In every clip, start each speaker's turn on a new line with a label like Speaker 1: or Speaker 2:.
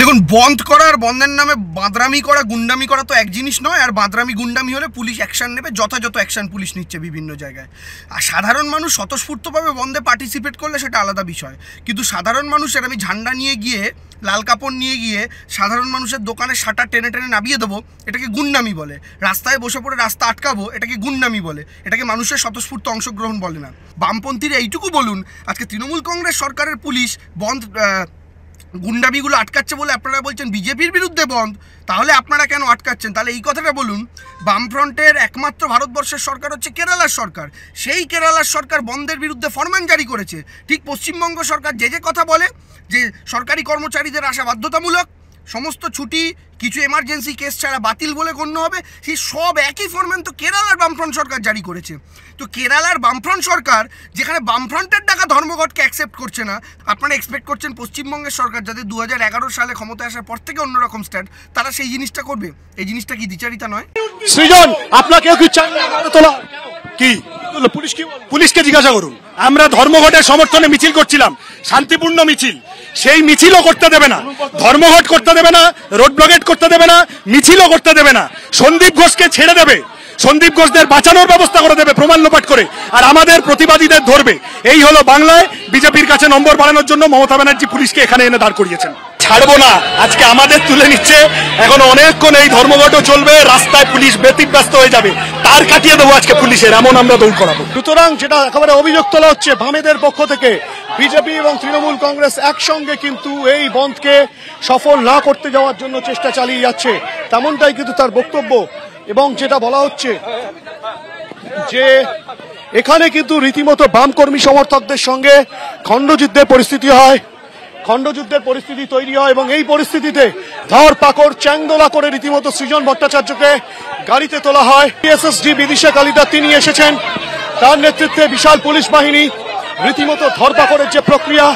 Speaker 1: দেখুন, বন্ধ করা আর বন্ধের নামে বাঁদরামি করা, গুন্ডামি করা তো এক জিনিস নয়। আর বাঁদরামি গুন্ডামি হলে পুলিশ অ্যাকশন নেবে, যথাযথ অ্যাকশন পুলিশ নিচ্ছে বিভিন্ন জায়গায়। আর সাধারণ মানুষ স্বতঃস্ফূর্তভাবে বন্ধে পার্টিসিপেট করলে সেটা আলাদা বিষয়। কিন্তু সাধারণ মানুষের আমি ঝান্ডা নিয়ে গিয়ে, লাল কাপড় নিয়ে গিয়ে সাধারণ মানুষের দোকানে শাটার টেনে টেনে নামিয়ে দেবো, এটাকে গুন্ডামি বলে। রাস্তায় বসে পড়ে রাস্তা আটকাবো, এটাকে গুন্ডামি বলে। এটাকে মানুষের স্বতঃস্ফূর্ত অংশগ্রহণ বলে না। বামপন্থীরা এইটুকু বলুন, আজকে তৃণমূল কংগ্রেস সরকারের পুলিশ বন্ধ গুন্ডামিগুলো আটকাচ্ছে বলে আপনারা বলছেন বিজেপির বিরুদ্ধে বন্ধ, তাহলে আপনারা কেন আটকাচ্ছেন? তাহলে এই কথাটা বলুন। বামফ্রন্টের একমাত্র ভারতবর্ষের সরকার হচ্ছে কেরালার সরকার। সেই কেরালার সরকার বন্ধের বিরুদ্ধে ফরমান জারি করেছে। ঠিক পশ্চিমবঙ্গ সরকার যে কথা বলে যে সরকারি কর্মচারীদের আসা বাধ্যতামূলক, সমস্ত ছুটি কিছু এমার্জেন্সি কেস ছাড়া বাতিল বলে গণ্য হবে, সেই সব একই ফরমান তো কেরালার বামফ্রন্ট সরকার জারি করেছে। তো কেরালার বামফ্রন্ট সরকার, যেখানে বামফ্রন্টের ডাকা ধর্মঘটকে অ্যাকসেপ্ট করছে না, আপনারা এক্সপেক্ট করছেন পশ্চিমবঙ্গের সরকার, যাদের 2011 সালে ক্ষমতায় আসার পর থেকে অন্যরকম স্ট্যান্ড, তারা সেই জিনিসটা করবে? এই জিনিসটা কি দ্বিচারিতা নয়?
Speaker 2: সৃজন, আপনাকেও কি তোলা কি পুলিশকে জিজ্ঞাসা করুন। আমরা ধর্মঘটের সমর্থনে মিছিল করছিলাম, শান্তিপূর্ণ মিছিল। সেই মিছিলও করতে দেবে না, ধর্মঘট করতে দেবে না, রোড ব্লকেট করতে দেবে না, মিছিলও করতে দেবে না। সন্দীপ ঘোষকে ছেড়ে দেবে, সন্দীপ ঘোষদের বাঁচানোর ব্যবস্থা করে দেবে প্রমাণ লোপাট করে, আর আমাদের প্রতিবাদীদের ধরবে। এই হলো বাংলায় বিজেপির কাছে নম্বর বাড়ানোর জন্য মমতা ব্যানার্জি পুলিশকে এখানে এনে দাঁড় করিয়েছেন। ছাড়বো না, আজকে আমাদের তুলে নিচ্ছে। এখন অনেকক্ষণ এই ধর্মঘটও চলবে, রাস্তায় পুলিশ ব্যতিব্যস্ত হয়ে যাবে, তার কাটিয়ে দেবো আজকে পুলিশের, এমন আমরা দৌড় করাবো। সুতরাং যেটা একেবারে অভিযোগ তোলা হচ্ছে বামেদের পক্ষ থেকে, বিজেপি এবং তৃণমূল কংগ্রেস একসঙ্গে কিন্তু এই বন্ধকে সফল না করতে যাওয়ার জন্য চেষ্টা চালিয়ে যাচ্ছে, তেমনটাই কিন্তু তার বক্তব্য। এবং যেটা বলা হচ্ছে যে এখানে কিন্তু রীতিমতো বাম কর্মী সমর্থকদের সঙ্গে খণ্ডযুদ্ধের পরিস্থিতি হয়, খণ্ডযুদ্ধের পরিস্থিতি তৈরি হয়। এবং এই পরিস্থিতিতে ধরপাকড় চ্যাংদোলা করে রীতিমতো সৃজন ভট্টাচার্যকে গাড়িতে তোলা হয়। এসএসডি বিদিশা কালিতা তিনি এসেছেন, তার নেতৃত্বে বিশাল পুলিশ বাহিনী রীতিমতো ধরপাকড়ের যে প্রক্রিয়া,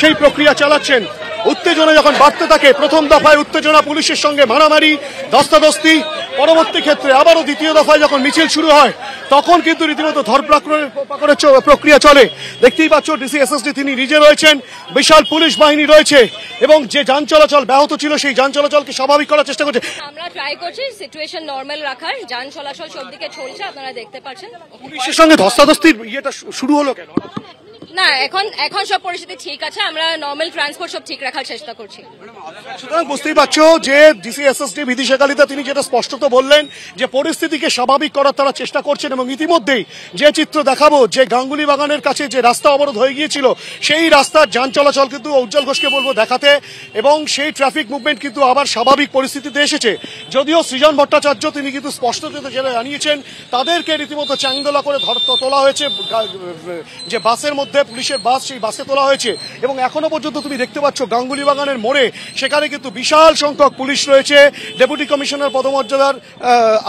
Speaker 2: সেই প্রক্রিয়া চালাচ্ছেন। উত্তেজনা যখন বাড়তে থাকে, প্রথম দফায় উত্তেজনা, পুলিশের সঙ্গে মারামারি, ধস্তাধস্তি, পরবর্তী ক্ষেত্রে আবারও দ্বিতীয় দফায় যখন মিছিল শুরু হয়, তখন কিন্তু রীতিমতো ধরপাকড়ের প্রক্রিয়া চলে। দেখতেই পাচ্ছ ডিসি এসএসডি তিনি নিজে রয়েছেন, বিশাল পুলিশ বাহিনী রয়েছে, এবং যে যান চলাচল ব্যাহত ছিল সেই যান চলাচলকে স্বাভাবিক করার চেষ্টা করছে।
Speaker 3: আমরা ট্রাই করছি সিচুয়েশন নরমাল রাখার, যান চলাচল সব দিকে চলছে, আপনারা দেখতে পাচ্ছেন।
Speaker 2: পুলিশের সঙ্গে ধস্তাধস্তির ইয়েটা শুরু হলো কেন?
Speaker 3: না, এখন সব পরিস্থিতি ঠিক আছে, আমরা নরমাল ট্রান্সপোর্ট সব ঠিক রাখার চেষ্টা করছি।
Speaker 2: সুতরাং বুঝতেই পারছো যে ডিসি এসএসডি বিদিশা কালিতা তিনি যেটা স্পষ্টত বললেন যে পরিস্থিতিকে স্বাভাবিক করার তারা চেষ্টা করছেন। এবং ইতিমধ্যেই যে চিত্র দেখাবো, যে গাঙ্গুলি বাগানের কাছে যে রাস্তা অবরোধ হয়ে গিয়েছিল, সেই রাস্তার যান চলাচল কিন্তু উজ্জ্বল ঘোষকে বলবো দেখাতে, এবং সেই ট্রাফিক মুভমেন্ট কিন্তু আবার স্বাভাবিক পরিস্থিতিতে এসেছে। যদিও সৃজন ভট্টাচার্য তিনি কিন্তু স্পষ্টত যেটা জানিয়েছেন, তাদেরকে রীতিমতো চ্যাংদোলা করে তোলা হয়েছে, যে বাসের মধ্যে পুলিশের বাস, সেই বাসে তোলা হয়েছে। এবং এখনো পর্যন্ত তুমি দেখতে পাচ্ছ গাঙ্গুলি বাগানের মোড়ে সেখানে কিন্তু বিশাল সংখ্যক পুলিশ রয়েছে, ডেপুটি কমিশনার পদমর্যাদার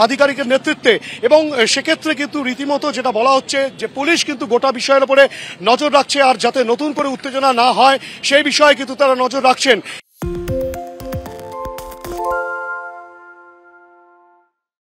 Speaker 2: আধিকারিকের নেতৃত্বে। এবং সেক্ষেত্রে কিন্তু রীতিমতো যেটা বলা হচ্ছে যে পুলিশ কিন্তু গোটা বিষয়ের উপরে নজর রাখছে, আর যাতে নতুন করে উত্তেজনা না হয় সেই বিষয়ে কিন্তু তারা নজর রাখছেন।